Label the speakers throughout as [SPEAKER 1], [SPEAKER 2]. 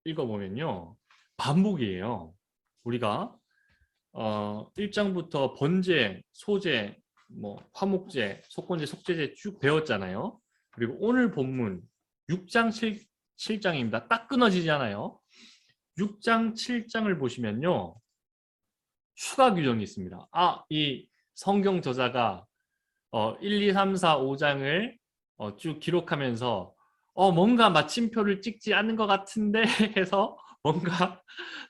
[SPEAKER 1] 읽어보면요. 반복이에요. 우리가 1장부터 번제, 소제, 뭐 화목제, 속건제, 속제제 쭉 배웠잖아요. 그리고 오늘 본문 6장 7장입니다. 딱 끊어지잖아요. 6장 7장을 보시면요. 추가 규정이 있습니다. 이 성경 저자가 1, 2, 3, 4, 5장을 쭉 기록하면서 뭔가 마침표를 찍지 않는 것 같은데 해서 뭔가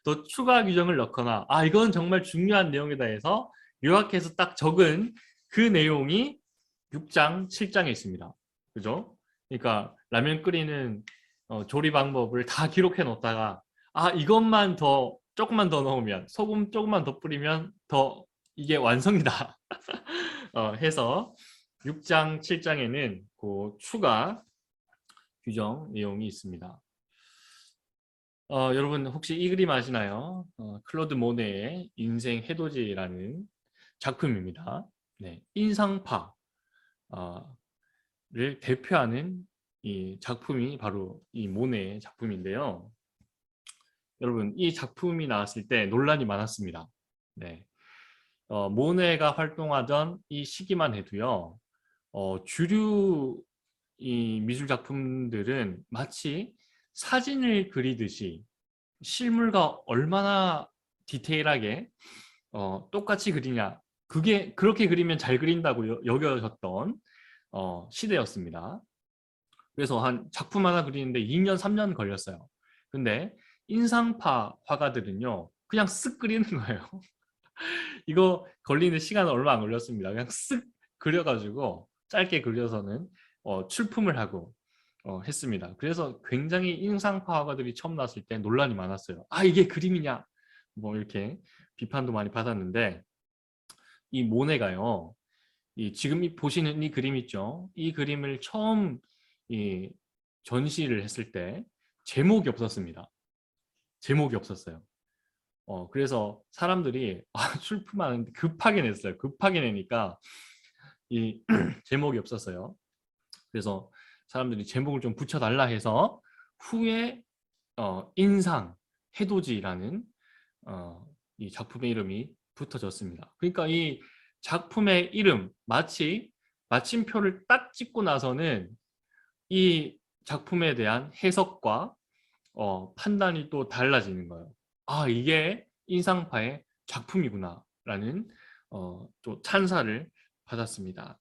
[SPEAKER 1] 더 추가 규정을 넣거나 이건 정말 중요한 내용이다 해서 요약해서 딱 적은 그 내용이 6장, 7장에 있습니다. 그죠? 그러니까 라면 끓이는 조리 방법을 다 기록해 놓다가 이것만 더 조금만 더 넣으면 소금 조금만 더 뿌리면 더 이게 완성이다 해서 6장, 7장에는 그 추가 규정 내용이 있습니다. 여러분 혹시 이 그림 아시나요? 클로드 모네의 인생 해돋이라는 작품입니다. 네, 인상파를 대표하는 이 작품이 바로 이 모네의 작품인데요. 여러분 이 작품이 나왔을 때 논란이 많았습니다. 네, 모네가 활동하던 이 시기만 해도요. 주류 이 미술 작품들은 마치 사진을 그리듯이 실물과 얼마나 디테일하게 똑같이 그리냐 그렇게 그리면 잘 그린다고 여겨졌던 시대였습니다. 그래서 한 작품 하나 그리는데 2년 3년 걸렸어요. 근데 인상파 화가들은요 그냥 쓱 그리는 거예요. 이거 걸리는 시간은 얼마 안 걸렸습니다. 그냥 쓱 그려가지고 짧게 그려서는 출품을 하고 했습니다. 그래서 굉장히 인상파 화가들이 처음 나왔을 때 논란이 많았어요. 이게 그림이냐? 뭐 이렇게 비판도 많이 받았는데 이 모네가요. 지금 보시는 이 그림 있죠? 이 그림을 처음 이 전시를 했을 때 제목이 없었습니다. 제목이 없었어요. 그래서 사람들이 출품하는데 급하게 냈어요. 급하게 내니까 이 제목이 없었어요. 그래서 사람들이 제목을 좀 붙여달라 해서 후에 인상, 해돋이라는 이 작품의 이름이 붙어졌습니다. 그러니까 이 작품의 이름, 마치 마침표를 딱 찍고 나서는 이 작품에 대한 해석과 판단이 또 달라지는 거예요. 이게 인상파의 작품이구나 라는 또 찬사를 받았습니다.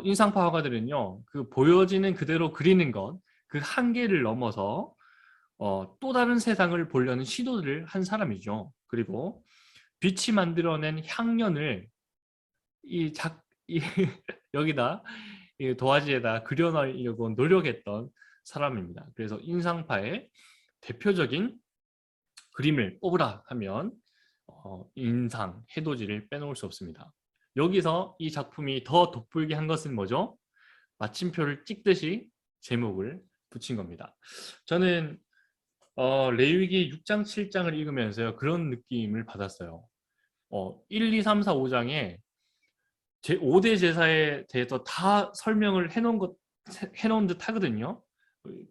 [SPEAKER 1] 인상파 화가들은요, 그 보여지는 그대로 그리는 것, 그 한계를 넘어서 또 다른 세상을 보려는 시도를 한 사람이죠. 그리고 빛이 만들어낸 향연을 이 여기다 이 도화지에다 그려놓으려고 노력했던 사람입니다. 그래서 인상파의 대표적인 그림을 뽑으라 하면 인상, 해돋이를 빼놓을 수 없습니다. 여기서 이 작품이 더 돋보이게 한 것은 뭐죠? 마침표를 찍듯이 제목을 붙인 겁니다. 저는 레위기 6장, 7장을 읽으면서요. 그런 느낌을 받았어요. 1, 2, 3, 4, 5장에 제 5대 제사에 대해서 다 설명을 해놓은 듯 하거든요.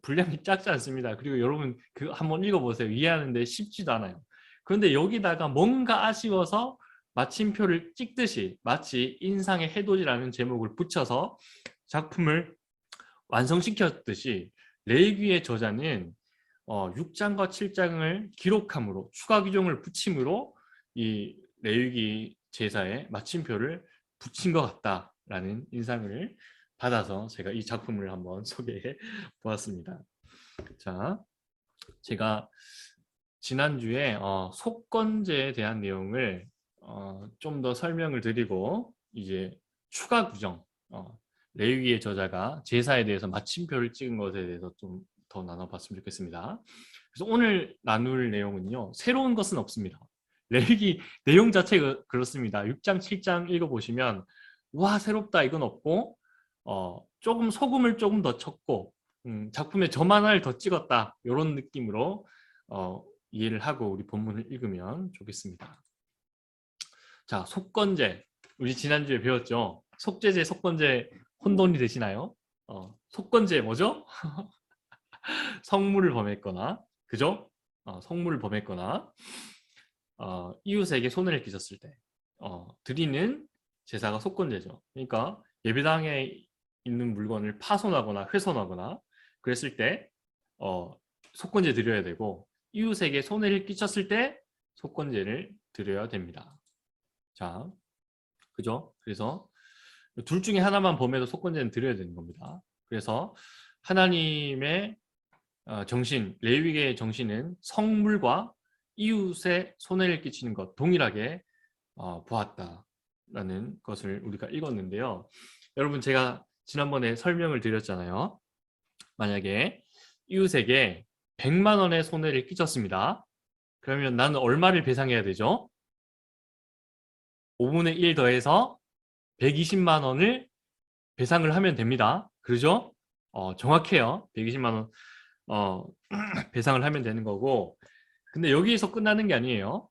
[SPEAKER 1] 분량이 작지 않습니다. 그리고 여러분 그 한번 읽어보세요. 이해하는데 쉽지도 않아요. 그런데 여기다가 뭔가 아쉬워서 마침표를 찍듯이 마치 인상의 해돋이라는 제목을 붙여서 작품을 완성시켰듯이 레위기의 저자는 6장과 7장을 기록함으로 추가 규정을 붙임으로 이 레위기 제사에 마침표를 붙인 것 같다라는 인상을 받아서 제가 이 작품을 한번 소개해 보았습니다. 자, 제가 지난주에 속건제에 대한 내용을 좀 더 설명을 드리고 이제 추가 규정, 레위기의 저자가 제사에 대해서 마침표를 찍은 것에 대해서 좀 더 나눠봤으면 좋겠습니다. 그래서 오늘 나눌 내용은요. 새로운 것은 없습니다. 레위기 내용 자체가 그렇습니다. 6장, 7장 읽어보시면 와 새롭다 이건 없고 조금 소금을 조금 더 쳤고 작품에 점 하나를 더 찍었다 이런 느낌으로 이해를 하고 우리 본문을 읽으면 좋겠습니다. 자, 속건제 우리 지난주에 배웠죠. 속제제, 속건제 혼돈이 되시나요? 속건제 뭐죠? 성물을 범했거나, 그죠? 성물을 범했거나, 이웃에게 손해를 끼쳤을 때, 드리는 제사가 속건제죠. 그러니까 예배당에 있는 물건을 파손하거나 훼손하거나 그랬을 때, 속건제 드려야 되고, 이웃에게 손해를 끼쳤을 때 속건제를 드려야 됩니다. 자, 그죠? 그래서 둘 중에 하나만 범해도 속건제는 드려야 되는 겁니다. 그래서 하나님의 정신, 레위계의 정신은 성물과 이웃의 손해를 끼치는 것 동일하게 보았다라는 것을 우리가 읽었는데요. 여러분, 제가 지난번에 설명을 드렸잖아요. 만약에 이웃에게 100만 원의 손해를 끼쳤습니다. 그러면 나는 얼마를 배상해야 되죠? 5분의 1 더해서 120만 원을 배상을 하면 됩니다. 그러죠? 정확해요. 120만 원 배상을 하면 되는 거고, 근데 여기에서 끝나는 게 아니에요.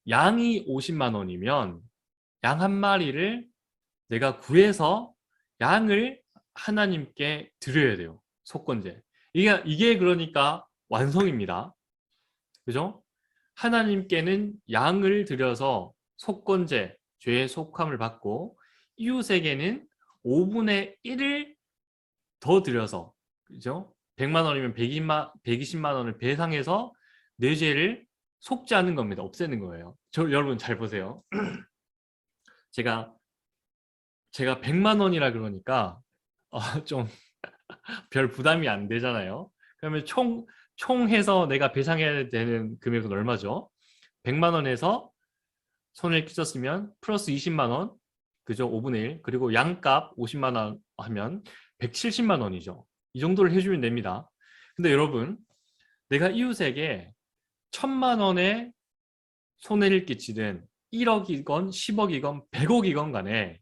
[SPEAKER 1] 양이 50만 원이면 양 한 마리를 내가 구해서 양을 하나님께 드려야 돼요. 속건제. 이게 그러니까 완성입니다. 그죠? 하나님께는 양을 드려서 속건제, 죄의 속함을 받고, 이웃에게는 5분의 1을 더 드려서, 그죠? 100만 원이면 120만 원을 배상해서 내 죄를 속죄하는 겁니다. 없애는 거예요. 여러분 잘 보세요. 제가 100만 원이라 그러니까 좀 별 부담이 안 되잖아요. 그러면 총 해서 내가 배상해야 되는 금액은 얼마죠? 100만 원에서 손해를 끼쳤으면 플러스 20만 원, 그죠? 5분의 1. 그리고 양값 50만 원 하면 170만 원이죠. 이 정도를 해주면 됩니다. 근데 여러분, 내가 이웃에게 1000만 원의 손해를 끼치든 1억이건 10억이건 100억이건 간에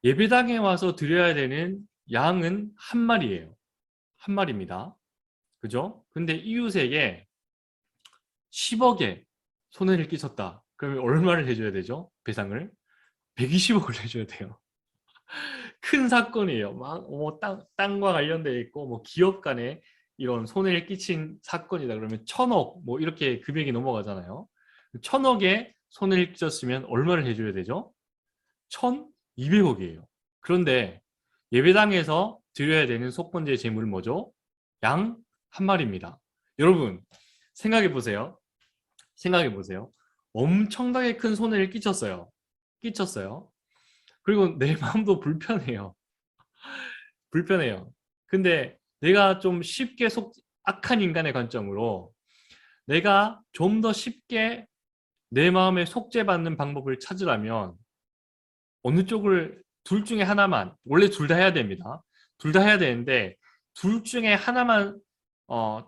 [SPEAKER 1] 예배당에 와서 드려야 되는 양은 한 마리예요. 한 마리입니다. 그죠? 근데 이웃에게 10억의 손해를 끼쳤다. 그러면 얼마를 해줘야 되죠? 배상을? 120억을 해줘야 돼요. 큰 사건이에요. 뭐 땅과 관련돼 있고 뭐 기업 간에 이런 손해를 끼친 사건이다. 그러면 1000억 뭐 이렇게 금액이 넘어가잖아요. 1000억에 손해를 끼쳤으면 얼마를 해줘야 되죠? 1200억이에요. 그런데 예배당에서 드려야 되는 속건제 제물은 뭐죠? 양 한 마리입니다. 여러분 생각해 보세요. 생각해 보세요. 엄청나게 큰 손해를 끼쳤어요. 그리고 내 마음도 불편해요. 불편해요. 근데 내가 좀 쉽게 악한 인간의 관점으로 내가 좀 더 쉽게 내 마음에 속죄받는 방법을 찾으라면 어느 쪽을 둘 중에 하나만, 원래 둘 다 해야 됩니다. 둘 다 해야 되는데 둘 중에 하나만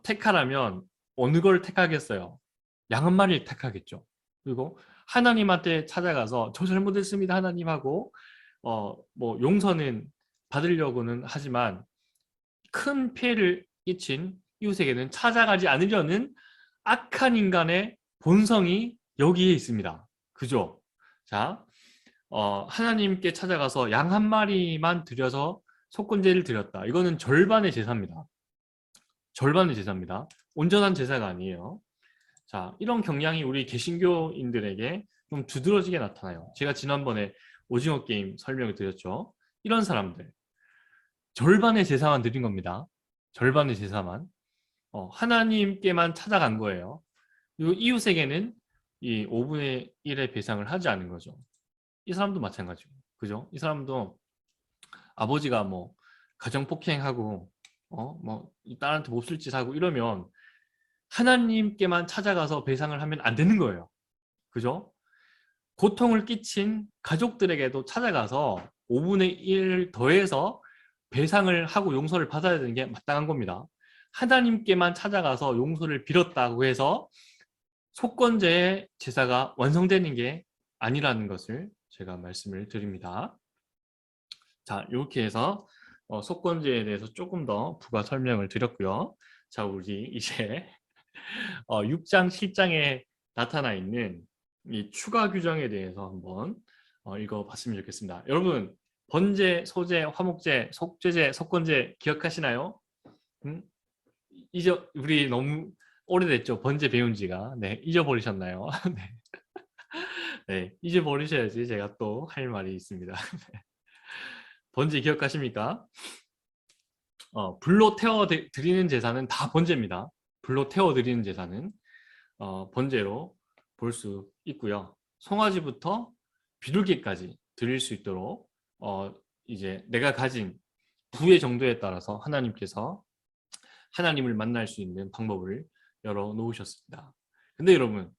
[SPEAKER 1] 택하라면 어느 걸 택하겠어요? 양 한 마리를 택하겠죠. 그리고 하나님한테 찾아가서 저 잘못했습니다 하나님 하고 뭐 용서는 받으려고는 하지만 큰 피해를 끼친 이웃에게는 찾아가지 않으려는 악한 인간의 본성이 여기에 있습니다. 그죠? 자, 하나님께 찾아가서 양 한 마리만 드려서 속건제를 드렸다. 이거는 절반의 제사입니다. 절반의 제사입니다. 온전한 제사가 아니에요. 자, 이런 경향이 우리 개신교인들에게 좀 두드러지게 나타나요. 제가 지난번에 오징어 게임 설명을 드렸죠. 이런 사람들 절반의 제사만 드린 겁니다. 절반의 제사만 하나님께만 찾아간 거예요. 그리고 이웃에게는 이 5분의 1의 배상을 하지 않은 거죠. 이 사람도 마찬가지고, 그죠? 이 사람도 아버지가 뭐 가정폭행하고 뭐 딸한테 몹쓸 짓 하고 이러면 하나님께만 찾아가서 배상을 하면 안 되는 거예요. 그죠? 고통을 끼친 가족들에게도 찾아가서 5분의 1 더해서 배상을 하고 용서를 받아야 되는 게 마땅한 겁니다. 하나님께만 찾아가서 용서를 빌었다고 해서 속건제의 제사가 완성되는 게 아니라는 것을 제가 말씀을 드립니다. 자, 이렇게 해서 속건제에 대해서 조금 더 부가 설명을 드렸고요. 자, 우리 이제 6장, 7장에 나타나 있는 이 추가 규정에 대해서 한번 읽어봤으면 좋겠습니다. 여러분, 번제, 소제, 화목제, 속죄제, 속건제 기억하시나요? 음? 우리 너무 오래됐죠. 번제 배운 지가. 네, 잊어버리셨나요? 네. 네, 잊어버리셔야지 제가 또 할 말이 있습니다. 번제 기억하십니까? 불로 태워 드리는 제사는 다 번제입니다. 불로 태워 드리는 제사는 번제로 볼 수 있고요. 송아지부터 비둘기까지 드릴 수 있도록 이제 내가 가진 부의 정도에 따라서 하나님께서 하나님을 만날 수 있는 방법을 열어 놓으셨습니다. 근데 여러분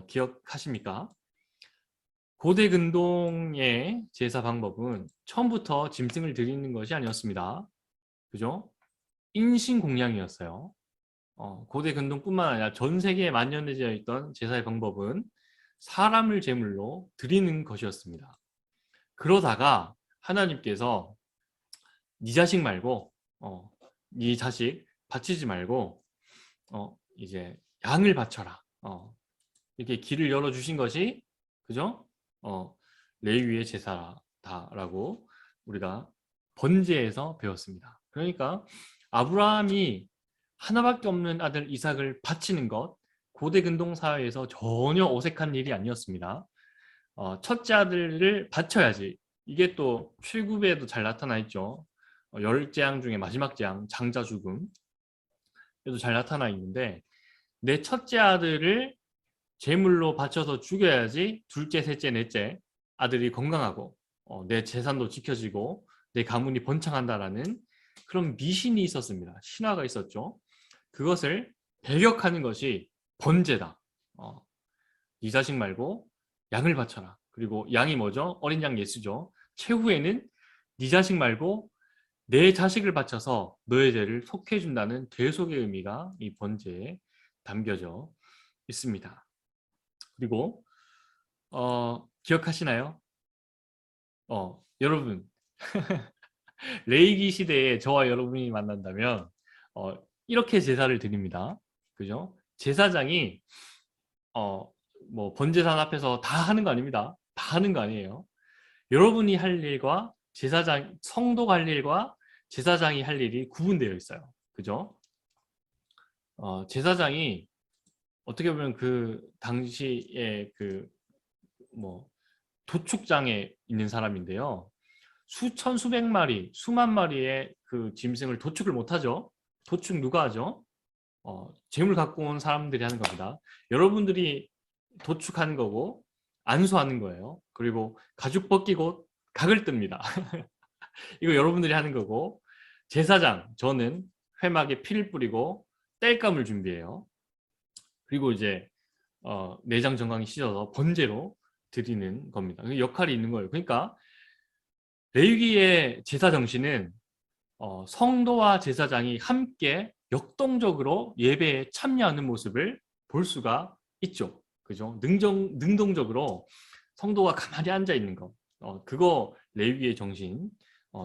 [SPEAKER 1] 기억하십니까? 고대 근동의 제사 방법은 처음부터 짐승을 드리는 것이 아니었습니다. 그죠? 인신공양이었어요. 고대 근동뿐만 아니라 전 세계에 만연되어 있던 제사의 방법은 사람을 제물로 드리는 것이었습니다. 그러다가 하나님께서 네 자식 말고 네 자식 바치지 말고 이제 양을 바쳐라. 이렇게 길을 열어주신 것이 그죠? 레위의 제사다라고 우리가 번제에서 배웠습니다. 그러니까 아브라함이 하나밖에 없는 아들 이삭을 바치는 것 고대 근동 사회에서 전혀 어색한 일이 아니었습니다. 첫째 아들을 바쳐야지. 이게 또 출굽에도 잘 나타나 있죠. 열 재앙 중에 마지막 재앙 장자 죽음 에도 잘 나타나 있는데 내 첫째 아들을 제물로 바쳐서 죽여야지 둘째, 셋째, 넷째 아들이 건강하고 내 재산도 지켜지고 내 가문이 번창한다라는 그런 미신이 있었습니다. 신화가 있었죠. 그것을 배격하는 것이 번제다. 네 자식 말고 양을 바쳐라. 그리고 양이 뭐죠? 어린 양 예수죠. 최후에는 네 자식 말고 내 자식을 바쳐서 너의 죄를 속해준다는 대속의 의미가 이 번제에 담겨져 있습니다. 그리고 기억하시나요? 여러분 레이기 시대에 저와 여러분이 만난다면 이렇게 제사를 드립니다. 그죠? 제사장이 뭐 번제단 앞에서 다 하는 거 아닙니다. 다 하는 거 아니에요. 여러분이 할 일과 성도가 할 일과 제사장이 할 일이 구분되어 있어요. 그죠? 제사장이 어떻게 보면 그 당시에 그 뭐 도축장에 있는 사람인데요. 수천 수백 마리, 수만 마리의 그 짐승을 도축을 못 하죠. 도축 누가 하죠? 재물 갖고 온 사람들이 하는 겁니다. 여러분들이 도축하는 거고 안수하는 거예요. 그리고 가죽 벗기고 각을 뜹니다. 이거 여러분들이 하는 거고 제사장 저는 회막에 피를 뿌리고 땔감을 준비해요. 그리고 이제 내장 정강이 씻어서 번제로 드리는 겁니다. 역할이 있는 거예요. 그러니까 레위기의 제사 정신은 성도와 제사장이 함께 역동적으로 예배에 참여하는 모습을 볼 수가 있죠. 그죠? 능동적으로 성도가 가만히 앉아 있는 것. 그거 레위기의 정신,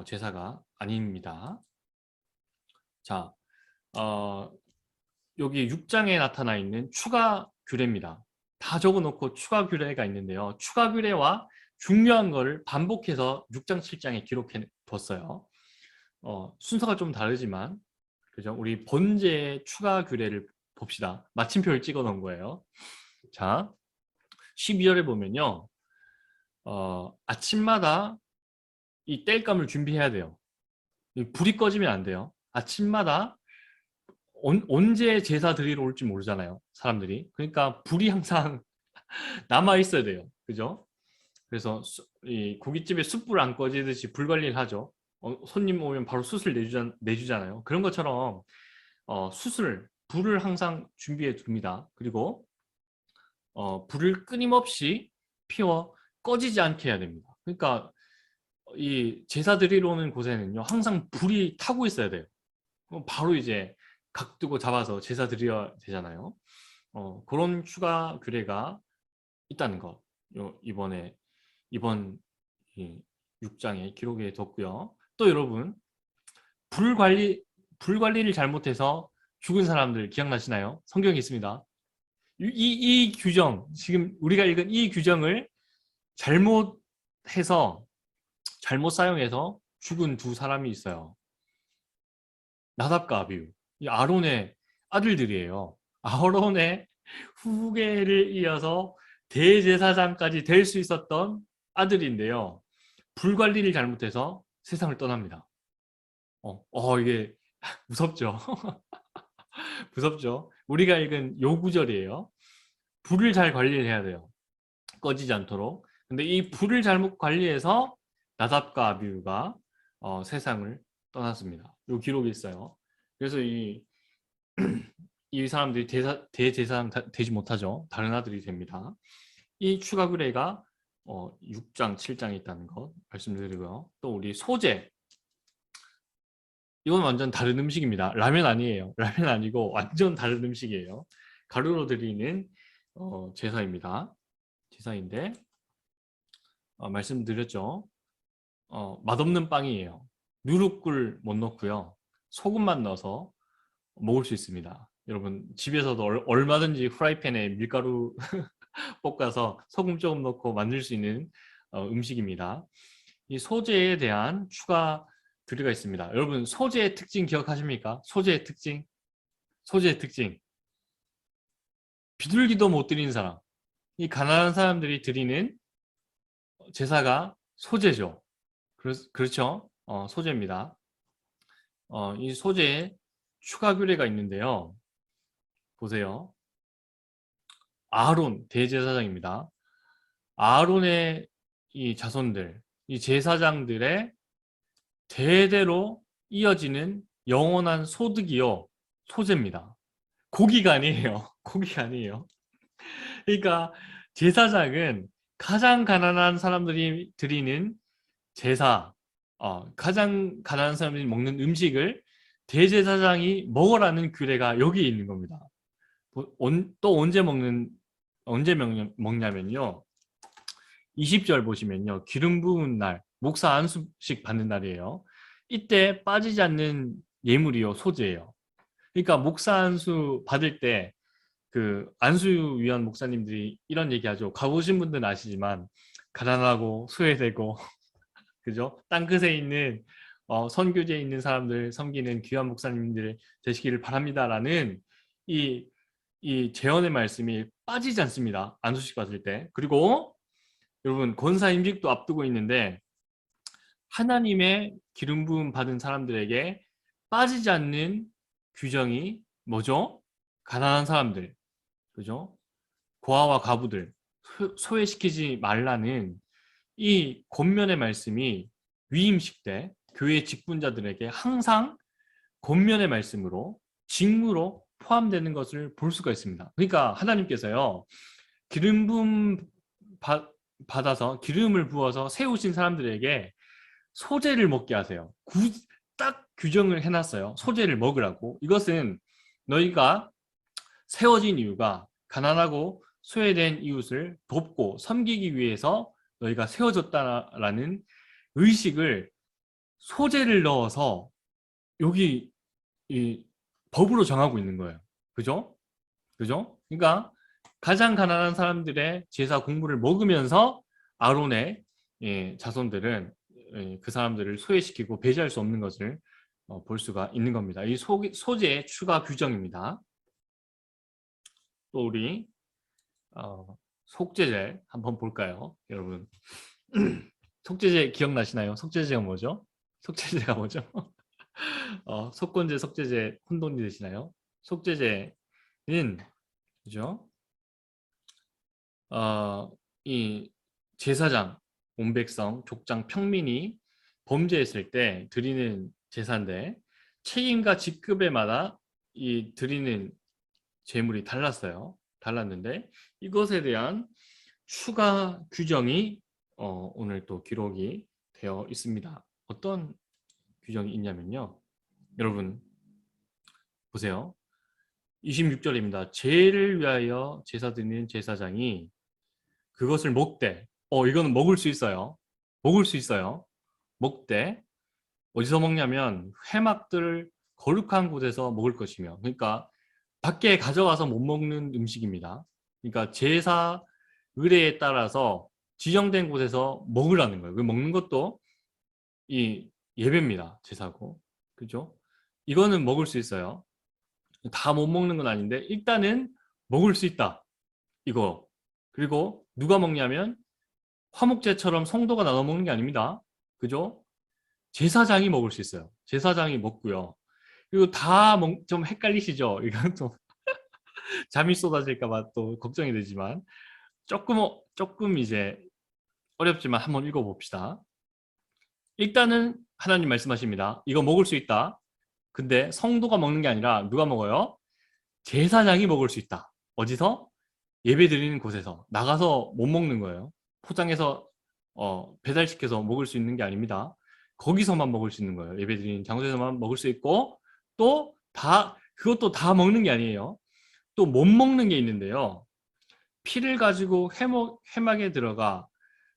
[SPEAKER 1] 제사가 아닙니다. 자, 여기 6장에 나타나 있는 추가 규례입니다. 다 적어놓고 추가 규례가 있는데요. 추가 규례와 중요한 거를 반복해서 6장, 7장에 기록해 뒀어요. 순서가 좀 다르지만 그죠? 우리 번제의 추가 규례를 봅시다. 마침표를 찍어 놓은 거예요. 자, 12절에 보면요. 아침마다 이 땔감을 준비해야 돼요. 불이 꺼지면 안 돼요. 아침마다 언제 제사 드리러 올지 모르잖아요. 사람들이. 그러니까 불이 항상 남아 있어야 돼요. 그죠? 그래서 이 고깃집에 숯불 안 꺼지듯이 불 관리를 하죠. 손님 오면 바로 숯을 내주잖아요. 그런 것처럼 불을 항상 준비해 둡니다. 그리고 불을 끊임없이 피워 꺼지지 않게 해야 됩니다. 그러니까 이 제사 드리러 오는 곳에는요 항상 불이 타고 있어야 돼요. 바로 이제 각 두고 잡아서 제사 드려야 되잖아요. 그런 추가 규례가 있다는 것 이번 6장에 기록해 뒀고요. 또 여러분 불 관리를 잘못해서 죽은 사람들 기억나시나요? 성경에 있습니다. 이 규정 지금 우리가 읽은 이 규정을 잘못 사용해서 죽은 두 사람이 있어요. 나답과 아비후, 이 아론의 아들들이에요. 아론의 후계를 이어서 대제사장까지 될 수 있었던 아들인데요. 불관리를 잘못해서 세상을 떠납니다. 이게 무섭죠. 무섭죠. 우리가 읽은 요 구절이에요. 불을 잘 관리를 해야 돼요. 꺼지지 않도록. 근데 이 불을 잘못 관리해서 나답과 아비후가 세상을 떠났습니다. 요 기록이 있어요. 그래서 이 사람들이 대제사장 되지 못하죠. 다른 아들이 됩니다. 이 추가 규례가 6장, 7장에 있다는 것 말씀드리고요. 또 우리 소제, 이건 완전 다른 음식입니다. 라면 아니에요. 라면 아니고 완전 다른 음식이에요. 가루로 드리는 제사입니다. 제사인데 말씀드렸죠. 맛없는 빵이에요. 누룩꿀 못 넣고요. 소금만 넣어서 먹을 수 있습니다. 여러분 집에서도 얼마든지 프라이팬에 밀가루 볶아서 소금 조금 넣고 만들 수 있는 음식입니다. 이 소재에 대한 추가 규례가 있습니다. 여러분 소재의 특징 기억하십니까? 소재의 특징. 소재의 특징. 비둘기도 못 드리는 사람. 이 가난한 사람들이 드리는 제사가 소재죠. 그렇죠? 소재입니다. 이 소재에 추가 규례가 있는데요. 보세요. 아론 대제사장입니다. 아론의 이 자손들, 이 제사장들의 대대로 이어지는 영원한 소득이요. 소재입니다. 고기가 아니에요. 고기가 아니에요. 그러니까 제사장은 가장 가난한 사람들이 드리는 제사, 가장 가난한 사람들이 먹는 음식을 대제사장이 먹으라는 규례가 여기에 있는 겁니다. 또 언제 먹냐면요. 20절 보시면요. 기름 부은 날, 목사 안수식 받는 날이에요. 이때 빠지지 않는 예물이요. 소재예요. 그러니까 목사 안수 받을 때 그 안수위원 목사님들이 이런 얘기하죠. 가보신 분들은 아시지만 가난하고 소외되고 그죠? 땅끝에 있는 선교지에 있는 사람들 섬기는 귀한 목사님들 되시기를 바랍니다라는 이, 이 제언의 말씀이 빠지지 않습니다. 안수식 받을 때. 그리고 여러분 권사 임직도 앞두고 있는데 하나님의 기름 부음 받은 사람들에게 빠지지 않는 규정이 뭐죠? 가난한 사람들, 그죠? 고아와 과부들 소외시키지 말라는 이 권면의 말씀이 위임식 때 교회 직분자들에게 항상 권면의 말씀으로 직무로 포함되는 것을 볼 수가 있습니다. 그러니까 하나님께서요 기름 부음 받아서 기름을 부어서 세우신 사람들에게 소재를 먹게 하세요. 딱 규정을 해놨어요. 소재를 먹으라고. 이것은 너희가 세워진 이유가 가난하고 소외된 이웃을 돕고 섬기기 위해서 너희가 세워졌다라는 의식을 소재를 넣어서 여기 이 법으로 정하고 있는 거예요. 그죠? 그죠? 그러니까 가장 가난한 사람들의 제사 공물을 먹으면서 아론의 자손들은 그 사람들을 소외시키고 배제할 수 없는 것을 볼 수가 있는 겁니다. 이 소재의 추가 규정입니다. 또 우리 속죄제 한번 볼까요, 여러분? 속죄제 기억나시나요? 속죄제가 뭐죠? 속죄제가 뭐죠? 속건제, 속죄제 혼돈이 되시나요? 속죄제는 그죠? 이 제사장, 온 백성, 족장, 평민이 범죄했을 때 드리는 제사인데 책임과 직급에마다 이 드리는 제물이 달랐는데 이것에 대한 추가 규정이 오늘 또 기록이 되어 있습니다. 어떤 규정이 있냐면요. 여러분 보세요. 26절입니다. 죄를 위하여 제사 드리는 제사장이 그것을 먹되 이거는 먹을 수 있어요. 먹을 수 있어요. 먹되 어디서 먹냐면 회막들 거룩한 곳에서 먹을 것이며 그러니까 밖에 가져가서 못 먹는 음식입니다. 그러니까 제사 의례에 따라서 지정된 곳에서 먹으라는 거예요. 그 먹는 것도 이 예배입니다. 제사고. 그죠? 이거는 먹을 수 있어요. 다 못 먹는 건 아닌데 일단은 먹을 수 있다. 이거. 그리고 누가 먹냐면 화목제처럼 성도가 나눠 먹는 게 아닙니다. 그죠? 제사장이 먹을 수 있어요. 제사장이 먹고요. 그리고 좀 헷갈리시죠? 이건 또 잠이 쏟아질까 봐 또 걱정이 되지만 조금 이제 어렵지만 한번 읽어봅시다. 일단은 하나님 말씀하십니다. 이거 먹을 수 있다. 근데 성도가 먹는 게 아니라 누가 먹어요? 제사장이 먹을 수 있다. 어디서? 예배 드리는 곳에서. 나가서 못 먹는 거예요. 포장해서 배달시켜서 먹을 수 있는 게 아닙니다. 거기서만 먹을 수 있는 거예요. 예배 드리는 장소에서만 먹을 수 있고 또 그것도 다 먹는 게 아니에요. 또 못 먹는 게 있는데요. 피를 가지고 회막에 들어가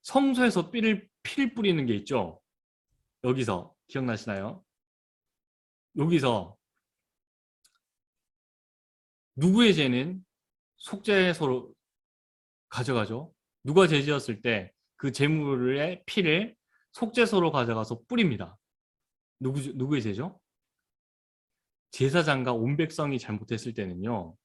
[SPEAKER 1] 성소에서 피를 뿌리는 게 있죠. 여기서 기억나시나요? 여기서 누구의 죄는 속죄소로 가져가죠. 누가 죄 지었을 때 그 제물의 피를 속죄소로 가져가서 뿌립니다. 누구의 죄죠? 제사장과 온 백성이 잘못했을 때는요.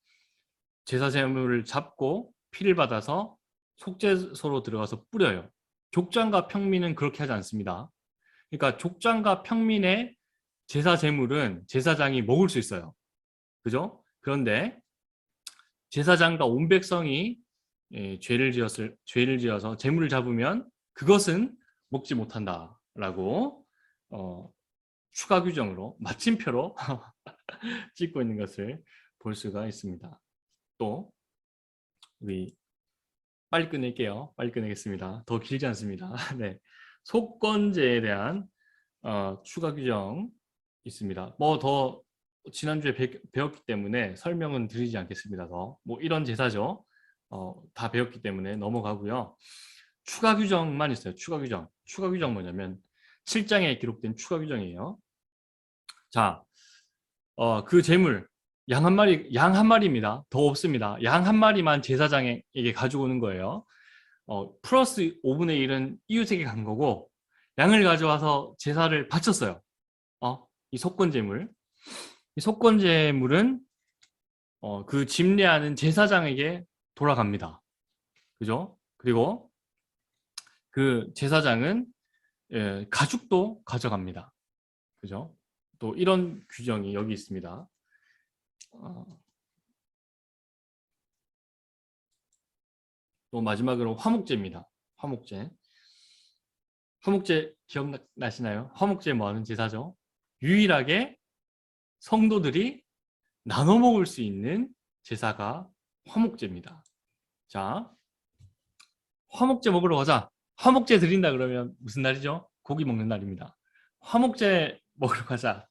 [SPEAKER 1] 제사 제물을 잡고 피를 받아서 속죄소로 들어가서 뿌려요. 족장과 평민은 그렇게 하지 않습니다. 그러니까 족장과 평민의 제사 제물은 제사장이 먹을 수 있어요. 그죠? 그런데 제사장과 온 백성이 죄를 지어서 제물을 잡으면 그것은 먹지 못한다라고 추가 규정으로 마침표로 찍고 있는 것을 볼 수가 있습니다. 또 우리 빨리 끝낼게요. 빨리 끝내겠습니다. 더 길지 않습니다. 네, 속건제에 대한 추가 규정 있습니다. 뭐 더 지난주에 배웠기 때문에 설명은 드리지 않겠습니다. 뭐 이런 제사죠. 다 배웠기 때문에 넘어가고요. 추가 규정만 있어요. 추가 규정. 추가 규정 뭐냐면 7장에 기록된 추가 규정이에요. 자, 그 제물 양 한 마리입니다. 더 없습니다. 양 한 마리만 제사장에게 가지고 오는 거예요. 플러스 5분의 1은 이웃에게 간 거고 양을 가져와서 제사를 바쳤어요. 이 속건제물. 이 속건제물은 그 집례하는 제사장에게 돌아갑니다. 그죠? 그리고 그 제사장은 가죽도 가져갑니다. 그죠? 또 이런 규정이 여기 있습니다. 또 마지막으로 화목제입니다. 화목제. 화목제 기억나시나요? 화목제 뭐 하는 제사죠? 유일하게 성도들이 나눠 먹을 수 있는 제사가 화목제입니다. 자, 화목제 먹으러 가자. 화목제 드린다 그러면 무슨 날이죠? 고기 먹는 날입니다. 화목제 먹으러 가자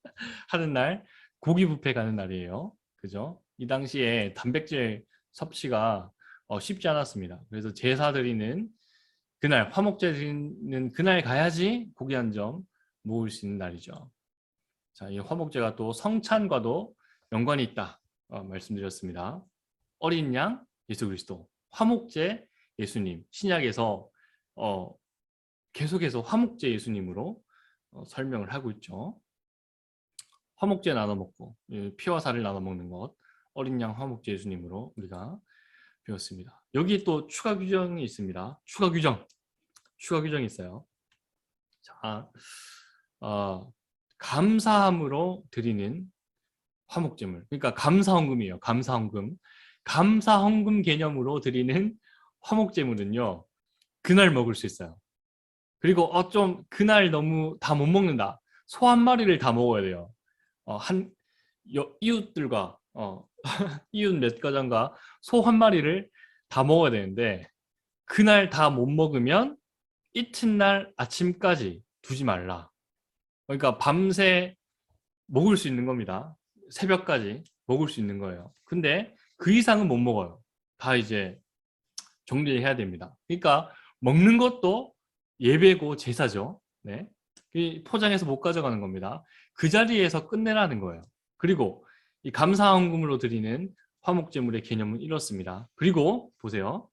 [SPEAKER 1] 하는 날 고기 뷔페 가는 날이에요. 그죠? 이 당시에 단백질 섭취가 쉽지 않았습니다. 그래서 제사 드리는 그날 화목제 드리는 그날 가야지 고기 한 점 먹을 수 있는 날이죠. 자, 이 화목제가 또 성찬과도 연관이 있다 말씀드렸습니다. 어린 양 예수 그리스도, 화목제 예수님, 신약에서 계속해서 화목제 예수님으로 설명을 하고 있죠. 화목제 나눠 먹고 피와 살을 나눠 먹는 것, 어린 양 화목제 예수님으로 우리가 배웠습니다. 여기 또 추가 규정이 있습니다. 추가 규정이 있어요. 자, 감사함으로 드리는 화목제물. 그러니까 감사헌금이에요. 감사헌금. 감사헌금 개념으로 드리는 화목제물은요. 그날 먹을 수 있어요. 그리고 좀 그날 너무 다 못 먹는다. 소 한 마리를 다 먹어야 돼요. 이웃들과 이웃 몇 가정과 소 한 마리를 다 먹어야 되는데 그날 다 못 먹으면 이튿날 아침까지 두지 말라. 그러니까 밤새 먹을 수 있는 겁니다. 새벽까지 먹을 수 있는 거예요. 근데 그 이상은 못 먹어요. 다 이제 정리해야 됩니다. 그러니까 먹는 것도 예배고 제사죠. 네. 포장해서 못 가져가는 겁니다. 그 자리에서 끝내라는 거예요. 그리고 이 감사헌금으로 드리는 화목제물의 개념은 이렇습니다. 그리고 보세요.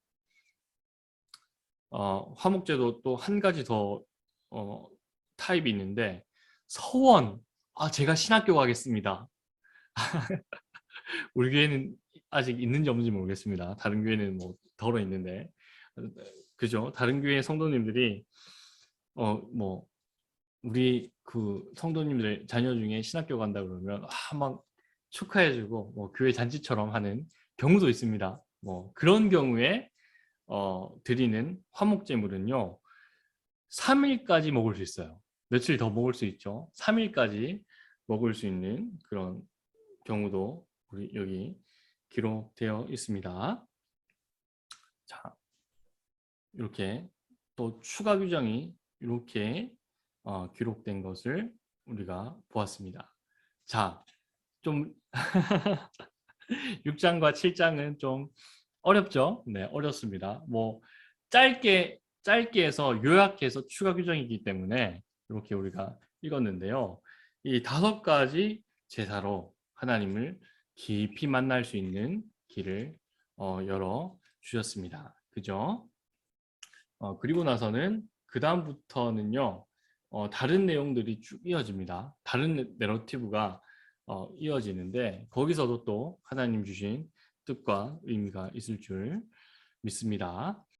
[SPEAKER 1] 화목제도 또 한 가지 더 타입이 있는데 서원, 제가 신학교 가겠습니다. 우리 교회는 아직 있는지 없는지 모르겠습니다. 다른 교회는 뭐 덜어 있는데, 그죠? 다른 교회 성도님들이 뭐 우리 그 성도님들 자녀 중에 신학교 간다 그러면 막 축하해주고 뭐 교회 잔치처럼 하는 경우도 있습니다. 뭐 그런 경우에 드리는 화목제물은요 3일까지 먹을 수 있어요. 며칠 더 먹을 수 있죠. 3일까지 먹을 수 있는 그런 경우도 우리 여기 기록되어 있습니다. 자, 이렇게 또 추가 규정이 이렇게 기록된 것을 우리가 보았습니다. 자, 좀 6장과 7장은 좀 어렵죠? 네, 어렵습니다. 뭐 짧게 해서 요약해서 추가 규정이기 때문에 이렇게 우리가 읽었는데요. 이 5가지 제사로 하나님을 깊이 만날 수 있는 길을 열어 주셨습니다. 그죠? 그리고 나서는 그 다음부터는요. 다른 내용들이 쭉 이어집니다. 다른 내러티브가 이어지는데 거기서도 또 하나님 주신 뜻과 의미가 있을 줄 믿습니다.